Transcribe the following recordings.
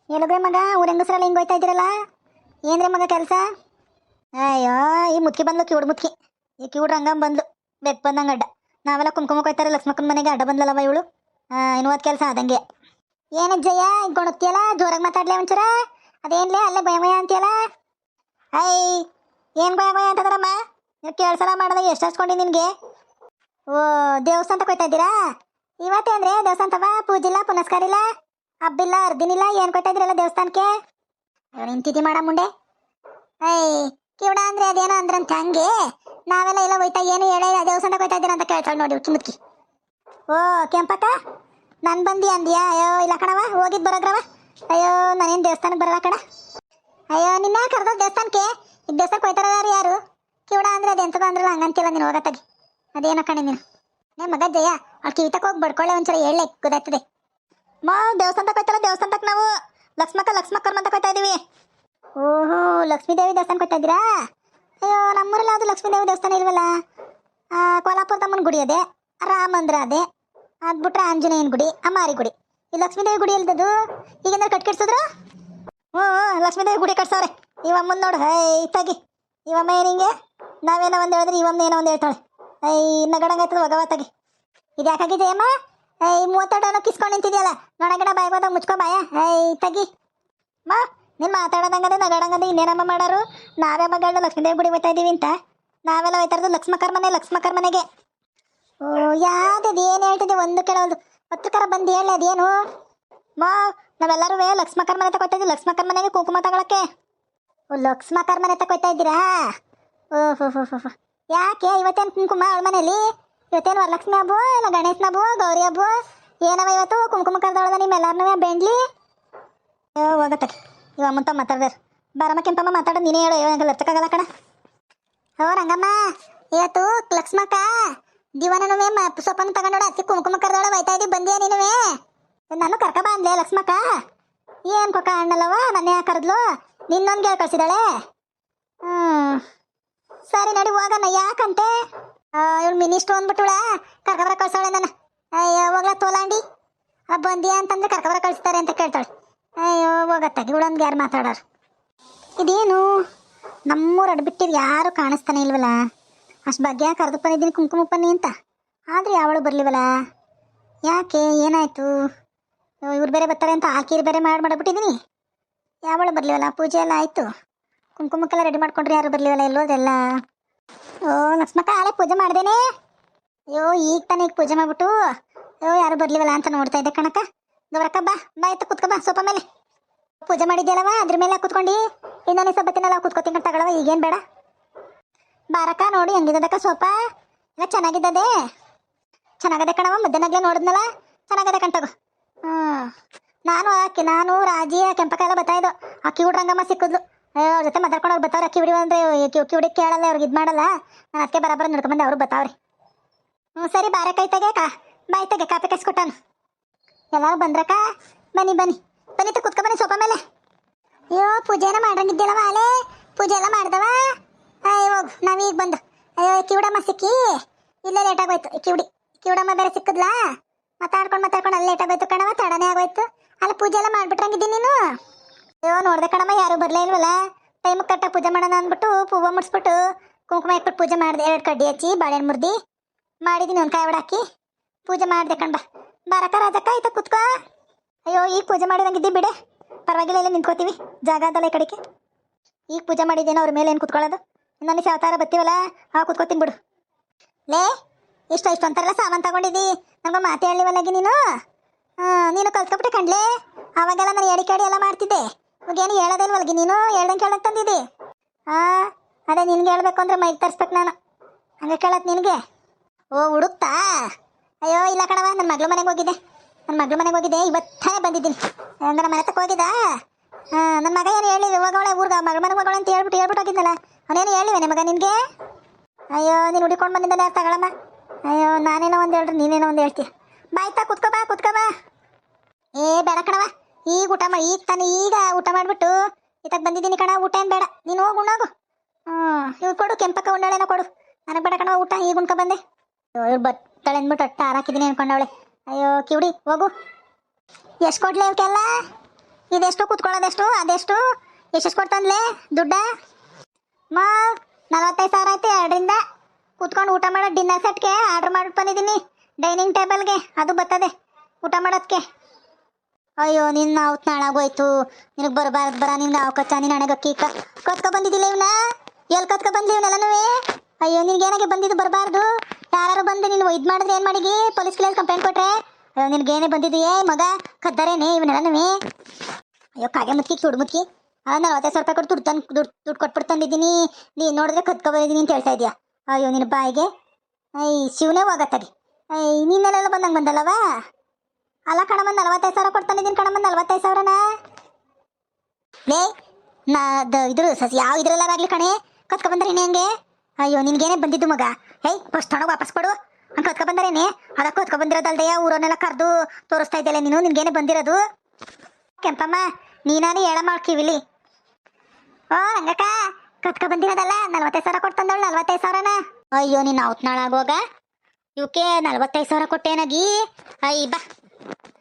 ಎಲ್ಲಿಗೆ ಮಗ ಊರ ಹೆಂಗಸ್ರಲ್ಲ ಹಿಂಗೆ ಹೋಯ್ತಾ ಇದ್ದೀರಲ್ಲ? ಏನ್ರಿ ಮಗ ಕೆಲಸ? ಅಯ್ಯೋ ಈ ಮುತ್ಕಿ ಬಂದ್ಲು, ಕಿವುಡ್ ಮುತ್ಕಿ. ಈ ಕಿವುಡ್ ರಂಗಂ ಬಂದ್ಲು, ಬೆಕ್ ಬಂದಂಗೆ ಅಡ್ಡ. ನಾವೆಲ್ಲ ಕುಂಕುಮಕ್ಕೆ ಹೋಯ್ತಾರೆ, ಲಕ್ಷ್ಮಕ್ಕನ ಮನೆಗೆ ಅಡ್ಡ ಬಂದ್ಲಲ್ಲವ ಇವಳು. ಇನ್ನೊಂದು ಕೆಲಸ ಆದಂಗೆ. ಏನಜ್ಜಯ್ಯ ಹಿಂಗೆ ಜೋರಾಗಿ ಮಾತಾಡ್ಲಿ ಒಂಚೂರ. ಅದೇನ್ಲೇ ಅಲ್ಲೇ ಭಯ ಭಯ ಅಂತೀಯಲ್ಲ? ಐ ಏನು ಭಯ ಭಯ ಅಂತದ್ರಮ್ಮ? ನೀವು ಕೇಳ್ಸಲ ಮಾಡಿದಾಗ ಎಷ್ಟು ಹಚ್ಕೊಂಡು ನಿನಗೆ? ಓ ದೇವಸ್ಥಾನಕ್ಕೆ ಹೋಯ್ತಾ ಇದ್ದೀರಾ? ಇವತ್ತೇ ಅಂದ್ರೆ ದೇವಸ್ಥಾನವ ಪೂಜಿಲ್ಲ ಪುನಸ್ಕಾರ ಇಲ್ಲ, ಹಬ್ಬಿಲ್ಲ ಅರ್ದಿನಿಲ್ಲ, ಏನು ಕೊಯ್ತಾ ಇದ್ದೀರಲ್ಲ ದೇವಸ್ಥಾನಕ್ಕೆ? ನಿಂತಿದ್ದಿ ಮಾಡ ಮುಂಡೆ. ಐ ಕಿವಡ ಅಂದ್ರೆ ಅದೇನೋ ಅಂದ್ರಂತ ಹಂಗೆ. ನಾವೆಲ್ಲ ಎಲ್ಲ ಹೋಯ್ತಾ ಏನು ಹೇಳ ದೇವಸ್ಥಾನಕ್ಕೆ ಹೋಯ್ತಾ ಇದ್ದೀರಾ ಅಂತ ಕೇಳ್ತಾಳೆ ನೋಡಿ ಚುಮುತ್ಕಿ. ಓ ಕೆಂಪಕ್ಕ ನಾನು ಬಂದಿ ಅಂದಿಯಾ? ಅಯ್ಯೋ ಇಲ್ಲ ಕಣವ, ಹೋಗಿದ್ದು ಬರೋಗ್ರವ. ಅಯ್ಯೋ ನಾನೇನು ದೇವಸ್ಥಾನಕ್ಕೆ ಬರಲ್ಲ ಕಣ. ಅಯ್ಯೋ ನಿನ್ನ ಕರೆದ ದೇವಸ್ಥಾನಕ್ಕೆ. ಈಗ ದೇವಸ್ಥಾನಕ್ಕೆ ಹೋಯ್ತಾರ ಯಾರು? ಕಿವಡ ಅಂದ್ರೆ ಅದು ಎಂತದ ಅಂದ್ರಲ್ಲ ಹಂಗಂತಿಲ್ಲ ನೀನು ಹೋಗತ್ತಾಗಿ. ಅದೇನೋ ಕಣೆ ನೀನು. ಮಗ ಜಯ ಅವ್ಳು ಕಿವಿತಕ್ಕೆ ಹೋಗಿ ಬಡ್ಕೊಳ್ಳೆ ಒಂಚೂರ ಹೇಳಲೆ ಗೊತ್ತಾಗ್ತದೆ. ಮಾ ದೇವಸ್ಥಾನಕ್ಕೆ ಹೋಯ್ತಲ್ಲ, ದೇವಸ್ಥಾನಕ್ಕೆ ನಾವು ಲಕ್ಷ್ಮಕ್ಕರ್ ಅಂತ ಹೋಯ್ತಾ ಇದೀವಿ. ಓಹೋ ಲಕ್ಷ್ಮೀದೇವಿ ದೇವಸ್ಥಾನಕ್ಕೆ ಹೋಯ್ತಾ ಇದ್ದೀರಾ? ಅಯ್ಯೋ ನಮ್ಮೂರಲ್ಲಿ ಯಾವುದು ಲಕ್ಷ್ಮೀದೇವಿ ದೇವಸ್ಥಾನ ಇಲ್ವಲ್ಲ. ಕೋಲಾಪುರದಮ್ಮನ ಗುಡಿ ಅದೇ, ರಾಮ ಮಂದಿರ ಅದೇ, ಅದು ಬಿಟ್ರೆ ಆಂಜನೇಯನ ಗುಡಿ, ಅಮ್ಮಾರಿ ಗುಡಿ. ಈ ಲಕ್ಷ್ಮೀದೇವಿ ಗುಡಿ ಇಲ್ದದು ಈಗೇನಾರು ಕಟ್ಕಿಡ್ಸಿದ್ರು? ಹ್ಞೂ ಲಕ್ಷ್ಮೀದೇವಿ ಗುಡಿ ಕಟ್ಸವ್ರೆ. ಇವಮ್ಮನ ನೋಡು, ಹೈ ತಗಿ. ಇವಮ್ಮ ಏನಿಂಗೆ ನಾವೇನೋ ಒಂದು ಹೇಳಿದ್ರೆ ಇವಮ್ಮ ಏನೋ ಒಂದು ಹೇಳ್ತಾಳೆ. ಐ ನಗಡಂಗಾಯ್ತದ ಭಗವತ್ತಾಗಿ. ಇದು ಯಾಕಾಗಿದೆಯಮ್ಮ? ಐ 32 ಕಿಸ್ಕೊಂಡು ನಿಂತಿದ್ಯಲ್ಲ, ನೊಣಗಿಡ ಬಾಯ್ಗೋದಾಗ ಮುಚ್ಕೊ ಬಾಯ. ಐ ತಗಿ ಮಾ, ನೀನು ಮಾತಾಡೋದಂಗದೆ ನಗಡಂಗದೆ ಇನ್ನೇನಮ್ಮ ಮಾಡೋರು? ನಾವೇ ಮಗಳ ಲಕ್ಷ್ಮೀದೇವಿ ಗುಡಿ ಹೋಯ್ತಾ ಇದ್ದೀವಿ ಅಂತ. ನಾವೆಲ್ಲ ಹೋಯ್ತಾ ಇರೋದು ಲಕ್ಷ್ಮಕ್ಕರ ಮನೆಗೆ. ಓ ಯಾವ್ದು ಏನು ಹೇಳ್ತಿದ್ದೆ ಒಂದು ಕೇಳೋದು. ಪತ್ರಕಾರ ಬಂದು ಹೇಳಿ ಅದೇನು? ಮಾ ನಾವೆಲ್ಲರೂ ಲಕ್ಷ್ಮಕ್ಕರ ಮನೆ ತಗೊಯ್ತಾ ಇದ್ದೀವಿ, ಲಕ್ಷ್ಮಕ್ಕರ ಮನೆಗೆ ಕುಂಕುಮ ತಗೊಳಕ್ಕೆ. ಓ ಲಕ್ಷ್ಮಕ್ಕರ ಮನೆ ತಗೊಯ್ತಾ ಇದ್ದೀರಾ? ಓಹೋ ಹೋ ಹೋ. ಯಾಕೆ ಇವತ್ತೇನು ಕುಂಕುಮ ಅವಳ ಮನೇಲಿ? ಇವತ್ತೇನು ವರಲಕ್ಷ್ಮಿ ಹಬ್ಬ ಇಲ್ಲ ಗಣೇಶನ ಹಬ್ಬ ಗೌರಿ ಹಬ್ಬ ಏನವ ಇವತ್ತು? ಕುಂಕುಮ ಕರೆದೊಳದ ನಿಮ್ಮೆಲ್ಲರನ್ನೂ ಬೆಂಡ್ಲಿ ಹೋಗತ್ತೆ. ಇವ ಮುಂತ ಮಾತಾಡ್ದಾರ ಬಾರಮ್ಮ ಕೆಂಪಮ್ಮ ಮಾತಾಡೋದು ನೀನೇ ಹೇಳು. ಇವಾಗ ಲಚ್ಚಕ್ಕಾಗಲ್ಲ ಕಣ. ಹೋ ರಂಗಮ್ಮ ಇವತ್ತು ಲಕ್ಷ್ಮಕ್ಕ ದಿವನೂ ಸೊಪ್ಪನ್ನು ತಗೊಂಡೋಡ ಅಕ್ಕಿ ಕುಂಕುಮ ಕರೆದೊಳ ಹೋಯ್ತಾ ಇದ್ದೀವಿ, ಬಂದಿಯಾ ನೀನುವೇ? ನಾನು ಕರ್ಕ ಬಂದ್ಲೆ ಲಕ್ಷ್ಮಕ್ಕ. ಏನು ಕೊಕ್ಕ ಅಣ್ಣಲ್ಲವ ನನ್ನ ಯಾಕೆ ಕರೆದ್ಲು? ನಿನ್ನೊಂದು ಕೇಳಿ ಕಳ್ಸಿದಾಳೆ. ಸರಿ ನಡಿ ಹೋಗಣ್ಣ. ಯಾಕಂತೆ ಇವಳು ಮಿನಿಸ್ಟ್ರು ಅಂದ್ಬಿಟ್ಟುಳ ಕರ್ಕಬರ ಕಳ್ಸೋಳೆ ನನ್ನ. ಅಯ್ಯೋ ಹೋಗ್ಲಾ ತೋಲಾಂಡಿ ಬಂದಿಯಾ ಅಂತಂದ್ರೆ ಕರ್ಕಬರ ಕಳಿಸ್ತಾರೆ ಅಂತ ಕೇಳ್ತಾಳೆ. ಅಯ್ಯೋ ಹೋಗತ್ತಾಗಿ ಇವಳೊಂದು ಯಾರು ಮಾತಾಡೋರು. ಇದೇನು ನಮ್ಮೂರು ಅಡ್ಬಿಟ್ಟಿದ್ದು ಯಾರು ಕಾಣಿಸ್ತಾನೆ ಇಲ್ವಲ್ಲ. ಅಷ್ಟು ಬಗ್ಗೆ ಕರೆದು ಬಂದಿದ್ದೀನಿ ಕುಂಕುಮ ಪನ್ನಿ ಅಂತ, ಆದರೆ ಯಾವಳು ಬರಲಿವಲ್ಲ. ಯಾಕೆ ಏನಾಯಿತು? ಇವ್ರು ಬೇರೆ ಬರ್ತಾರೆ ಅಂತ ಆಕೀರು ಬೇರೆ ಮಾಡಿಬಿಟ್ಟಿದ್ದೀನಿ. ಯಾವಳು ಬರಲಿವಲ್ಲ. ಪೂಜೆ ಎಲ್ಲ ಆಯಿತು, ಕುಂಕುಮಕ್ಕೆಲ್ಲ ರೆಡಿ ಮಾಡ್ಕೊಂಡ್ರೆ ಯಾರು ಬರಲಿವಲ್ಲ ಎಲ್ಲೋದೆಲ್ಲ. ಓ ಲಕ್ಷ್ಮಕ್ಕ ಆಳೆ ಪೂಜೆ ಮಾಡ್ದೇನೆ. ಅಯ್ಯೋ ಈಗ ತಾನೇ ಈಗ ಪೂಜೆ ಮಾಡ್ಬಿಟ್ಟು ಅಯ್ಯೋ ಯಾರು ಬರಲಿವಲ್ಲ ಅಂತ ನೋಡ್ತಾ ಇದ್ದೆ ಕಣಕ್ಕ. ಗೌರಕ್ಕ ಬಾ ಬಾ ಎತ್ತ ಕುತ್ಕೊ ಬಾ ಸೋಫಾ ಮೇಲೆ. ಪೂಜೆ ಮಾಡಿದ್ಯಲ್ಲವ ಅದ್ರ ಮೇಲೆ ಕುತ್ಕೊಂಡು ಇನ್ನೊಂದು ಸಬ್ಬತ್ತಿನೆಲ್ಲ ಕುತ್ಕೋತೀನಿ ತಗೊಳವ, ಈಗೇನು ಬೇಡ. ಬಾರಕ್ಕ ನೋಡಿ ಹೆಂಗಿದ್ದಕ್ಕ ಸೋಫಾ ಎಲ್ಲ ಚೆನ್ನಾಗಿದ್ದದೆ. ಚೆನ್ನಾಗದೆ ಕಣವ, ಮಧ್ಯಾಹ್ನಾಗ್ಲೇ ನೋಡಿದ್ನಲ್ಲ ಚೆನ್ನಾಗದೆ ಕಣ್ತಗೋ. ನಾನು ರಾಜಿ ಕೆಂಪಕ್ಕ ಎಲ್ಲ ಬರ್ತಾಯಿದ್ದು. ಆ ಕಿವುಡ್ ರಂಗಮ್ಮ ಸಿಕ್ಕಿದ್ಲು. ಅವ್ರ ಜೊತೆ ಮಾತಾಡ್ಕೊಂಡು ಅವ್ರು ಬರ್ತಾವ್ರೆ. ಕಿವಿಡಿ ಅಂದರೆ ಕಿವಿಡಿ ಕೇಳಲ್ಲ, ಅವ್ರಿಗೆ ಇದು ಮಾಡಲ್ಲ. ನಾನು ಅದಕ್ಕೆ ಬರೋಬ್ಬರ ನಡ್ಕೊಂಬಂದೆ, ಅವರು ಬರ್ತಾವ್ರಿ. ಸರಿ ಬಾರೆ ಕೈ ತೆಗೆ ಬಾಯ್ ತೆಗೆ ಕಾಪಿ ಕಸ್ಕೊಟ್ಟಾನು. ಎಲ್ಲರೂ ಬಂದ್ರಕ್ಕ? ಬನ್ನಿ ಬನ್ನಿ ಬನ್ನಿ ಕುತ್ಕೊ ಬನ್ನಿ ಸೋಫಾ ಮೇಲೆ. ಅಯ್ಯೋ ಪೂಜೆನ ಮಾಡ್ರಂಗಿದ್ದಿಲ್ಲವ ಆಲೆ, ಪೂಜೆ ಎಲ್ಲ ಮಾಡ್ದವ. ಅಯ್ಯೋ ಹೋಗು ನಾವೀಗ ಬಂದು. ಅಯ್ಯೋ ಕಿವಿಡಮ್ಮ ಸಿಕ್ಕಿ ಇಲ್ಲೇ ಲೇಟ್ ಆಗೋಯ್ತು. ಕಿವಿಡಮ್ಮ ಬೇರೆ ಸಿಕ್ಕದ್ಲಾ, ಮಾತಾಡ್ಕೊಂಡು ಅಲ್ಲಿ ಲೇಟ್ ಆಗೋಯ್ತು ಕಣವ, ತಡನೇ ಆಗೋಯ್ತು. ಅಲ್ಲ ಪೂಜೆ ಎಲ್ಲ ಮಾಡ್ಬಿಟ್ರಂಗಿದ್ದೀನಿ ನೀನು? ಅಯ್ಯೋ ನೋಡ್ದೆ ಕಣಮ್ಮ ಯಾರು ಬರಲೇ ಇಲ್ವಲ್ಲ. ಟೈಮ್ ಕರೆಕ್ಟಾಗಿ ಪೂಜೆ ಮಾಡೋಣ ಅಂದ್ಬಿಟ್ಟು ಹೂವು ಮುಡಿಸ್ಬಿಟ್ಟು ಕುಂಕುಮ ಇಟ್ಬಿಟ್ಟು ಪೂಜೆ ಮಾಡಿದೆ. 2 ಕಡ್ಡಿ ಹಚ್ಚಿ ಬಾಳೆಹಣ್ಣು ಮುರಿದು ಮಾಡಿದ್ದೀನಿ, ಒಂದು ಕಾಯಿ ಹಾಕಿ ಪೂಜೆ ಮಾಡಿದೆ ಕಣ್ಬ. ಬಾರಕ್ಕ ರಾಜಕ್ಕ ಆಯ್ತಾ ಕುತ್ಕೋ. ಅಯ್ಯೋ ಈಗ ಪೂಜೆ ಮಾಡಿದಂಗಿದ್ದಿ ಬಿಡೆ, ಪರವಾಗಿಲ್ಲ ಇಲ್ಲ ನಿಂತ್ಕೋತೀವಿ, ಜಾಗ ಅದಲ್ಲ ಈ ಕಡೆಗೆ. ಈಗ ಪೂಜೆ ಮಾಡಿದ್ದೇನೋ ಅವ್ರ ಮೇಲೆ ಏನು ಕುತ್ಕೊಳ್ಳೋದು. ಇನ್ನೊಂದು ಯಾವತಾರ ಬರ್ತೀವಲ್ಲ ಕುತ್ಕೋತೀನಿ ಬಿಡು. ಲೇ ಇಷ್ಟು ಅಂತಾರಲ್ಲ ಸಾಮಾನು ತಗೊಂಡಿದ್ದಿ, ನಮ್ಗೆ ಮಾತೇ ಹೇಳಿವಲ್ಲಾಗಿ ನೀನು ಕಲ್ತ್ಕೊಬಿಟ್ಟೆ ಕಣ್ಲೆ. ಅವಾಗೆಲ್ಲ ನಾನು ಎಡಿ ಕೇಳಿ ಎಲ್ಲ ಮಾಡ್ತಿದ್ದೆ, ಇವಾಗೇನು ಹೇಳೋದೇಲ್ವಲ್ಗಿ ನೀನು? ಹೇಳ್ದಂಗೆ ಕೇಳಕ್ಕೆ ತಂದಿದ್ದಿ. ಅದೇ ನಿನ್ಗೆ ಹೇಳ್ಬೇಕು ಅಂದರೆ ಮೈಗೆ ತರಿಸ್ಬೇಕು ನಾನು, ಹಂಗೆ ಕೇಳತ್ತೆ ನಿನಗೆ. ಓ ಹುಡುಕ್ತಾ? ಅಯ್ಯೋ ಇಲ್ಲ ಕಣವ, ನನ್ನ ಮಗಳ ಮನೆಗೆ ಹೋಗಿದ್ದೆ. ಇವತ್ತೇ ಬಂದಿದ್ದೀನಿ. ಹಂಗಾರೆ ಮನೆ ತಕ್ಕ ಹೋಗಿದ್ದ. ನನ್ನ ಮಗ ಏನು ಹೇಳಿದೆ ಹೋಗೋಳೆ ಊರ್ಗ ಮಗಳ ಮನೆಗೆ ಹೋಗೋಳೆ ಅಂತ ಹೇಳ್ಬಿಟ್ಟು ಹೋಗಿದ್ದಲ್ಲ, ಅವನೇನು ಹೇಳಿವೆ ಮಗ ನಿನಗೆ? ಅಯ್ಯೋ ನೀನು ಹುಡಿಕೊಂಡು ಬಂದಿದ್ದಾನೆ ಯಾರು ತಗೊಳಮ್ಮ. ಅಯ್ಯೋ ನಾನೇನೋ ಒಂದು ಹೇಳ್ರಿ ನೀನೇನೋ ಒಂದು ಹೇಳ್ತೀಯ. ಬಾಯ್ತಾ ಕುತ್ಕೋ ಬಾ. ಏ ಬೇಡ ಕಣವ, ಈಗ ಊಟ ಮಾಡಿಬಿಟ್ಟು ಇತ್ತಾಗ ಬಂದಿದ್ದೀನಿ ಕಣ. ಊಟ ಏನು ಬೇಡ, ನೀನು ಹೋಗಿ ಉಣ್ಣೋಗು. ಇವ್ರು ಕೊಡು ಕೆಂಪಕ್ಕ ಉಂಡಾಳೆನೋ ಕೊಡು. ನನಗೆ ಬೇಡ ಕಣವ ಊಟ, ಈಗ ಉಣ್ಕೊ ಬಂದೆ. ಇವ್ರು ಬಟ್ಟಳೆ ಅಂದ್ಬಿಟ್ಟು ಹಾಕಿದ್ದೀನಿ ಅನ್ಕೊಂಡವಳೆ. ಅಯ್ಯೋ ಕಿವಿಡಿ ಹೋಗು. ಎಷ್ಟು ಕೊಡ್ಲಿ ಇವಕ್ಕೆಲ್ಲ? ಇದೆಷ್ಟು ಕುತ್ಕೊಳ್ಳೋದೆಷ್ಟು ಅದೆಷ್ಟು ಎಷ್ಟೆಷ್ಟು ಕೊಡ್ತಾನ್ಲೆ ದುಡ್ಡ? ಮಾ 45,000 ಆಯ್ತು ಎರಡರಿಂದ. ಕುತ್ಕೊಂಡು ಊಟ ಮಾಡೋ ಡಿನ್ನರ್ ಸೆಟ್ಗೆ ಆರ್ಡ್ರ್ ಮಾಡಿ ಬಂದಿದ್ದೀನಿ, ಡೈನಿಂಗ್ ಟೇಬಲ್ಗೆ. ಅದು ಬರ್ತದೆ ಊಟ ಮಾಡೋದಕ್ಕೆ. ಅಯ್ಯೋ ನಿನ್ನ ಅವತ್ತು ನಾಳಾಗೋಯ್ತು, ನಿನಗೆ ಬರಬಾರ್ದು ಬರ ನಿನ್ಗೆ ಅವ್ ಕಚ್ಚ ನೀನು ಹಣೆಗಕ್ಕಿ ಕತ್ಕೊ ಬಂದಿದ್ದಿಲ್ಲ ಇವನ್ನ. ಎಲ್ಲಿ ಕತ್ಕೊ ಬಂದ್ಲಿ ಇವನ್ನೆಲ್ಲನೂ? ಅಯ್ಯೋ ನಿನ್ಗೇನಾಗೆ ಬಂದಿದ್ದು ಬರಬಾರ್ದು. ಯಾರು ಬಂದು ನೀನು ಇದು ಮಾಡಿದ್ರೆ ಏನು ಮಾಡಿಗಿ? ಪೊಲೀಸ್ ಕ್ಲೇಸ್ ಕಂಪ್ಲೇಂಟ್ ಕೊಟ್ರೆ? ಅಯ್ಯೋ ನಿನ್ಗೇನೇ ಬಂದಿದೆಯೇ ಮಗ ಕದ್ದಾರೇನೆ ಇವನ್ನೆಲ್ಲನೂ? ಅಯ್ಯೋ ಕಾಗೆ ಮುತ್ಕಿ ಕಿಡು ಮುತ್ಕಿ, 45,000 ರೂಪಾಯಿ ಕೊಟ್ಟು ದುಡ್ಡು ಕೊಟ್ಬಿಟ್ಟು ತಂದಿದ್ದೀನಿ, ನೀನು ನೋಡಿದ್ರೆ ಕತ್ಕೊ ಬಂದಿದ್ದೀನಿ ಅಂತ ಹೇಳ್ತಾ ಇದೆಯಾ? ಅಯ್ಯೋ ನಿನ್ನ ಬಾಯಿಗೆ ಶಿವನೇ ಹೋಗತ್ತಾಗಿ. ನೀನೆಲ್ಲ ಬಂದಂಗೆ ಬಂದಲ್ಲವಾ? ಅಲ್ಲ ಕಣಮ್ಮ 45,000 ಕೊಡ್ತಾನಿದ್ದೀನಿ ಕಣಮ್ಮ, 45,000ನ ಲೇ ನಾ ಇದ್ರ ಯಾವ ಇದ್ರಲ್ಲಾಗಲಿ ಕಣೆ ಕತ್ಕೊ ಬಂದರೇನೆ ಹಂಗೆ? ಅಯ್ಯೋ ನಿನ್ಗೇನೆ ಬಂದಿದ್ದು ಮಗ? ಫಸ್ಟ್ ಹಣ ವಾಪಸ್ ಕೊಡು. ಹಂಗೆ ಕತ್ಕೊ ಬಂದರೇನೆ? ಅದಕ್ಕೆ ಕತ್ಕೊ ಬಂದಿರೋದಲ್ದೆಯ ಊರನ್ನೆಲ್ಲ ಕರೆದು ತೋರಿಸ್ತಾ ಇದ್ದಲ್ಲ ನೀನು, ನಿನ್ಗೇನೆ ಬಂದಿರೋದು? ಕೆಂಪಮ್ಮ ನೀನಾನು ಹೇಳ ಮಾಡ್ಕಿವಿಲಿ. ಓ ಹಂಗಕ್ಕ ಕತ್ಕೊ ಬಂದಿರೋದಲ್ಲ 45,000 ಕೊಡ್ತಂದವಳು 45,000ನ? ಅಯ್ಯೋ ನೀನು ಅವತ್ತು ನಾಳಾಗೋಗ ಇವಕ್ಕೆ 45,000 ಕೊಟ್ಟೇನಾಗಿ? ಬಾ.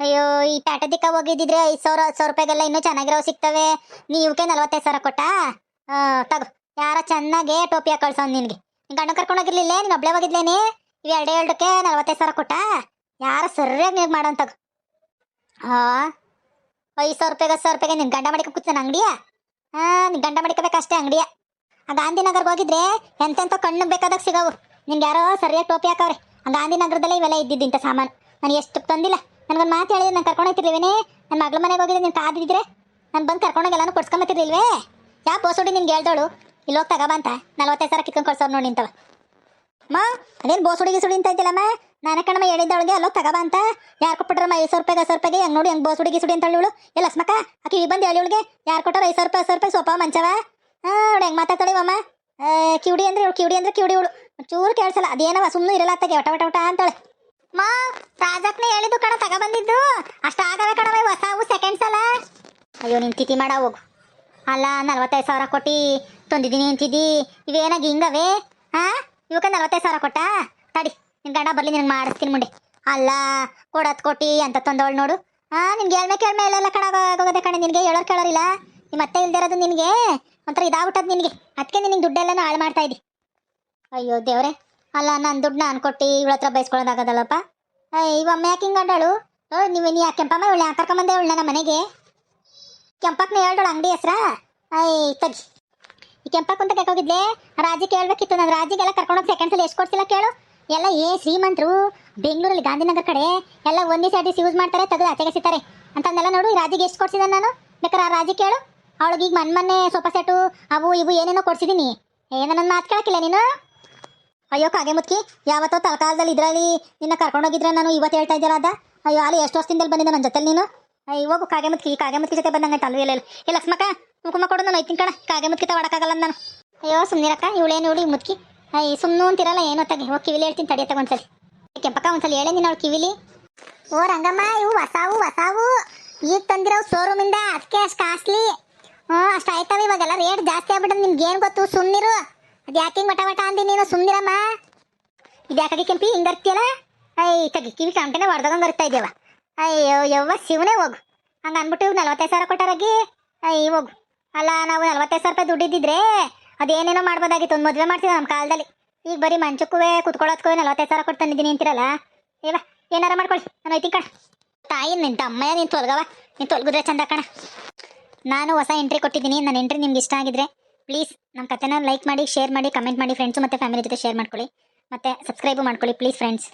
ಅಯ್ಯೋ ಈ ಪ್ಯಾಟದಿಕ್ಕ ಹೋಗಿದ್ದಿದ್ರೆ 5,000 ರೂಪಾಯಿಗೆಲ್ಲ ಇನ್ನೂ ಚೆನ್ನಾಗಿರೋ ಸಿಗ್ತವೆ. ನೀವಕ್ಕೆ 45,000 ಕೊಟ್ಟಾ? ತಗೋ ಯಾರ ಚೆನ್ನಾಗೆ ಟೋಪಿ ಹಾಕೊಳ್ಸವ್ ನಿನ್ಗೆ. ನಿನ್ ಗಂಡ ಕರ್ಕೊಂಡೋಗಿರ್ಲಿಲ್ಲ, ನೀನು ಒಬ್ಳೆ ಹೋಗಿದ್ಲೇನೆ. ಇವು ಎರಡಕ್ಕೆ 45,000 ಕೊಟ್ಟಾ? ಯಾರ ಸರಿಯಾಗಿ ನೀವು ಮಾಡೋನ್ ತಗೋ. 5,000 ರೂಪಾಯಿಗೆ 10,000 ರೂಪಾಯಿಗೆ ನಿನ್ ಗಂಡ ಮಾಡಿಕ ಕೂತಾನ ಅಂಗಡಿಯ? ನಿನ್ ಗಂಡ ಮಾಡಿಕಬೇಕಷ್ಟೇ ಅಂಗಡಿಯ. ಆ ಗಾಂಧಿನಗರ್ಗೆ ಹೋಗಿದ್ರೆ ಎಂತೆಂತ ಕಣ್ಣು ಬೇಕಾದಾಗ ಸಿಗವು. ನಿನ್ಗೆ ಯಾರೋ ಸರಿಯಾಗಿ ಟೋಪಿ ಹಾಕವ್ರೆ. ಆ ಗಾಂಧಿನಗರದಲ್ಲೇ ಇವೆಲ್ಲ ಇದ್ದಿದ್ದಿಂತ ಸಾಮಾನು. ನಾನು ಎಷ್ಟು ತಂದಿಲ್ಲ. ನನಗೊಂದು ಮಾತು ಹೇಳಿದ್ರೆ ನಾನು ಕರ್ಕೊಂಡೋಗ್ತಿರ್ಲಿವೇನೆ? ನನ್ನ ಮಗಳ ಮನೆಗೆ ಹೋಗಿದ್ರೆ ನೀನು ಕಾದಿದ್ರೆ ನಾನು ಬಂದು ಕರ್ಕೊಂಡೋಗಿ ಎಲ್ಲಾನು ಕೊಡ್ಸ್ಕೊಂಬತ್ತಿರ್ಲಿಲ್ವೇ? ಯಾವ ಬೋಸುಡಿ ನಿನ್ಗೆ ಹೇಳ್ದೋಳು ಇಲ್ಲೋಗಿ ತಗೋಬಾ ಅಂತ 45,000 ಕಿತ್ಕೊಂಡು ಕಳ್ಸೋರು ನೋಡಿ ನಿಂತವ. ಅದೇನು ಬೋಸುಡಿಗೆ ಸುಡಿ ಅಂತ ಇದ್ದಿಲ್ಲಮ್ಮ? ನಾನೇ ಕಣಮ್ಮ ಹೇಳಿದ್ದವಳಿಗೆ ಅಲ್ಲೋಗಿ ತಗೋಬಾ ಅಂತ. ಯಾರು ಕೊಟ್ಬಿಟ್ರಮ್ಮ 5,000 ರೂಪಾಯಿಗೆ 10,000 ರೂಪಾಯಿಗೆ? ಹೆಂಗೆ ನೋಡಿ ಹೆಂಗೆ ಬೋಸುಡಿಗೆ ಸುಡಿ ಅಂತ ಹೇಳು. ಎಲ್ಲ ಸ್ಮಕ ಆಕಿ ಬಂದು ಹೇಳಿ ಇವಳಿಗೆ ಯಾರು ಕೊಟ್ಟಾರ 5,000 ರೂಪಾಯಿ 10,000 ರೂಪಾಯಿ ಸೋಪ ಮಂಚವ? ಅವಳು ಹೆಂಗೆ ಮಾತಾಡ್ತಾಳಿವಮ್ಮ? ಕಿವಿಡಿ ಅಂದ್ರೆ ಇವಳು ಕಿವಿಡಿ ಅಂದ್ರೆ ಕಿವಿಡಿ ಇವಳು ಚೂರು ಕೇಳಿಸಲ್ಲ. ಅದೇನವ ಸುಮ್ಮನೆ ಇರಲ್ಲ ಅತ್ತಾಗೆ ಒಟ ಒಟ ಒಟ ಅಂತಾಳೆ. ಮಾ ರಾಜಕ್ನೇ ಹೇಳಿದ್ದು ಕಣ ತಗೊಬಂದಿದ್ದು ಅಷ್ಟಾಗವೆ ಕಣವ ಹೊಸವು ಸೆಕೆಂಡ್ಸ್ ಅಲ್ಲ. ಅಯ್ಯೋ ನೀನು ತಿಥಿ ಮಾಡ ಹೋಗು. ಅಲ್ಲ 45,000 ಕೊಟ್ಟು ತಂದಿದ್ದೀನಿ ಅಂತಿದ್ದಿ, ಇವೇನಾಗಿ ಹಿಂಗವೇ? ಇವಕ್ಕೆ 45,000 ಕೊಟ್ಟಾ? ತಡಿ ನಿನ್ನ ಗಂಡ ಬರಲಿ ನಿನಗೆ ಮಾಡಿಸ್ತೀನಿ ಮುಂಡೆ. ಅಲ್ಲ ಕೊಡೋದು ಕೊಟ್ಟು ಅಂತ ತಂದವಳು ನೋಡು. ನಿನ್ಗೆ ಕೇಳ್ಮೆ ಹೇಳಲ್ಲ ಕಣಗೋಗದೆ ಕಣೆ. ನಿನಗೆ ಹೇಳೋರು ಕೇಳೋರಿಲ್ಲ. ನಿಮ್ಮ ಮತ್ತೆ ಇಲ್ದಿರೋದು ನಿನಗೆ ಒಂಥರ ಇದಾಗ್ಬಿಟ್ಟದು ನಿನಗೆ. ಅದಕ್ಕೆ ನಿನಗೆ ದುಡ್ಡೆಲ್ಲನೂ ಹಾಳು ಮಾಡ್ತಾ ಇದ್ದಿ. ಅಯ್ಯೋ ದೇವ್ರೆ, ಅಲ್ಲ ನನ್ನ ದುಡ್ಡು ನಾನು ಕೊಟ್ಟು ಇವಳ ಹತ್ರ ಬಯಸ್ಕೊಳ್ಳೋದಾಗದಲ್ಲಪ್ಪ. ಇವಮ್ಮ ಯಾಕೆ ಹಿಂಗೆ ಅಂಡಾಳು? ನೀ ಯಾಕೆ ಕೆಂಪಮ್ಮ ಇವಳು ಯಾಕೆ ಕರ್ಕೊಂಬಂದೆ ಇವಳು ನನ್ನ ಮನೆಗೆ? ಕೆಂಪಕ್ಕನ ಹೇಳ್ದೋಳು ಅಂಗಡಿ ಹೆಸ್ರಾ? ತಗಿ ಈ ಕೆಂಪಕ್ಕ ಅಂತ ಕೇಳೋಗಿದ್ಲೆ ರಾಜಿ ಕೇಳಬೇಕಿತ್ತು. ನಾನು ರಾಜಿಗೆಲ್ಲ ಕರ್ಕೊಂಡೋಗಿ ಸೆಕೆಂಡ್ಸಲ್ಲಿ ಎಷ್ಟು ಕೊಡ್ಸಿಲ್ಲ ಕೇಳು. ಎಲ್ಲ ಶ್ರೀಮಂತರು ಬೆಂಗಳೂರಲ್ಲಿ ಗಾಂಧಿನಗರ ಕಡೆ ಎಲ್ಲ ಒಂದೇ ಸರ್ವಿಸ್ ಯೂಸ್ ಮಾಡ್ತಾರೆ, ತೆಗೆದು ಆಚೆಗೆ ಸಿಗ್ತಾರೆ ಅಂತಂದೆಲ್ಲ ನೋಡು. ಈ ರಾಜಿಗೆ ಎಷ್ಟು ಕೊಡ್ಸಿದ ನಾನು? ಬೇಕಾದ್ರೆ ಆ ರಾಜಿ ಕೇಳು. ಅವಳಿಗೆ ಈಗ ಮೊನ್ನೆ ಸೋಫಾ ಸೆಟು ಅವು ಇವು ಏನೇನೋ ಕೊಡ್ಸಿದ್ದೀನಿ. ಏನೋ ನನ್ನ ಮಾತು ಕೇಳಕ್ಕಿಲ್ಲ ನೀನು? ಅಯ್ಯೋ ಕಾಗೆ ಮುತ್ಕಿ, ಯಾವತ್ತೋ ತಲಕಾಲದಲ್ಲಿ ಇದರಲ್ಲಿ ನಿನ್ನ ಕರ್ಕೊಂಡೋಗಿದ್ರೆ ನಾನು ಇವತ್ತು ಹೇಳ್ತಾ ಇದ್ದೀರ ಅದ? ಅಯ್ಯೋ ಅಲ್ಲಿ ಎಷ್ಟು ವರ್ಷದಿಂದ ಬಂದಿದ್ದ ನನ್ನ ಜೊತೆ ನೀನು. ಹೋಗು ಕಾಗೆ ಮುತ್ಕಿ ಜೊತೆ ಬಂದಂಗೆ ಆಯ್ತು. ಅಲ್ವೇ ಇಲ್ಲ ಲಕ್ಷ್ಮಕ್ಕ ಕುಂಕುಮ ಕೊಡು, ನಾನು ಐತಿನ ಕಣ. ಕಾಗೆ ಮುತ್ಕಿ ತಗೊಳಕ್ಕಾಗಲ್ಲ ನಾನು. ಅಯ್ಯೋ ಸುಮ್ಮನಿರಕ್ಕ, ಇವಳೇನು ನೋಡಿ ಮುತ್ಕಿ ಸುಮ್ಮನೆ ಅಂತಿರಲ್ಲ ಏನೋ ತಗಿ. ಹೋಗಿ ಕಿವಿಲಿ ಹೇಳ್ತೀನಿ ತಡಿಯ ಒಂದ್ಸಲಿ. ಕೆಂಪಕ್ಕ ಒಂದ್ಸಲಿ ಹೇಳೇ ನೀನು ಅವಳು ಕಿವಿಲಿ. ಓ ರಂಗಮ್ಮ ಇವು ಹೊಸಾವು ಈಗ ತಂದಿರೋವು ಶೋರೂಮಿಂದ, ಅದಕ್ಕೆ ಅಷ್ಟು ಕಾಸ್ಟ್ಲಿ. ಅಷ್ಟು ಆಯ್ತವ. ಇವಾಗೆಲ್ಲ ರೇಟ್ ಜಾಸ್ತಿ ಆಗ್ಬಿಟ್ಟು ನಿನ್ಗೆ ಏನು ಗೊತ್ತು? ಸುಮ್ಮನಿರು. ಅದು ಯಾಕೆ ಹಿಂಗೆ ವಟ ಅಂದಿ ನೀನು? ಸುಮ್ಮನಿರಮ್ಮ. ಇದು ಯಾಕಾಗಿ ಕೆಂಪಿ ಹಿಂಗೆ ಅರ್ತಿಯಲ್ಲ? ತಗಿ ಕಿವಿ ಕಾಂಟೆನೆ ಹೊಡೆದಂಗೆ ಅರ್ತಾ ಇದೆಯವ. ಅಯ್ಯೋ ಯವ್ವ ಶಿವನೇ ಹೋಗು. ಹಂಗೆ ಅಂದ್ಬಿಟ್ಟು 45,000 ಕೊಟ್ಟಾರಾಗಿ ಹೋಗು. ಅಲ್ಲ ನಾವು 45,000 ರೂಪಾಯಿ ದುಡ್ಡಿದ್ದಿದ್ರೆ ಅದೇನೇನೋ ಮಾಡ್ಬೋದಾಗಿತ್ತು. ಒಂದು ಮದುವೆ ಮಾಡ್ತಿದ್ದೆ ನಮ್ಮ ಕಾಲದಲ್ಲಿ. ಈಗ ಬರೀ ಮಂಚಕ್ಕೂ ಕುತ್ಕೊಳ್ಳೋದಕ್ಕೂ 45,000 ಕೊಟ್ಟು ತಂದಿದ್ದೀನಿ ಅಂತಿರಲ್ಲ. ಏನಾರ ಮಾಡ್ಕೊಳ್ಳಿ, ನಾನು ಐತಿ ಕಣ. ತಾಯಿ ನಿಂತ ಅಮ್ಮಯ್ಯ ನೀನು ತೊಲಗವ, ನೀನು ತೊಲಗಿದ್ರೆ ಚಂದ ಕಣ. ನಾನು ಹೊಸ ಎಂಟ್ರಿ ಕೊಟ್ಟಿದ್ದೀನಿ. ನನ್ನ ಎಂಟ್ರಿ ನಿಮ್ಗೆ ಇಷ್ಟ ಆಗಿದ್ರೆ ಪ್ಲೀಸ್ ನಮ್ಮ ಕಥೆನ ಲೈಕ್ ಮಾಡಿ, ಶೇರ್ ಮಾಡಿ, ಕಮೆಂಟ್ ಮಾಡಿ, ಫ್ರೆಂಡ್ಸು ಮತ್ತು ಫ್ಯಾಮಿಲಿ ಜೊತೆ ಶೇರ್ ಮಾಡ್ಕೊಳ್ಳಿ. ಮತ್ತು ಸಬ್ಸ್ಕ್ರೈಬು ಮಾಡ್ಕೊಳ್ಳಿ ಪ್ಲೀಸ್ ಫ್ರೆಂಡ್ಸ್.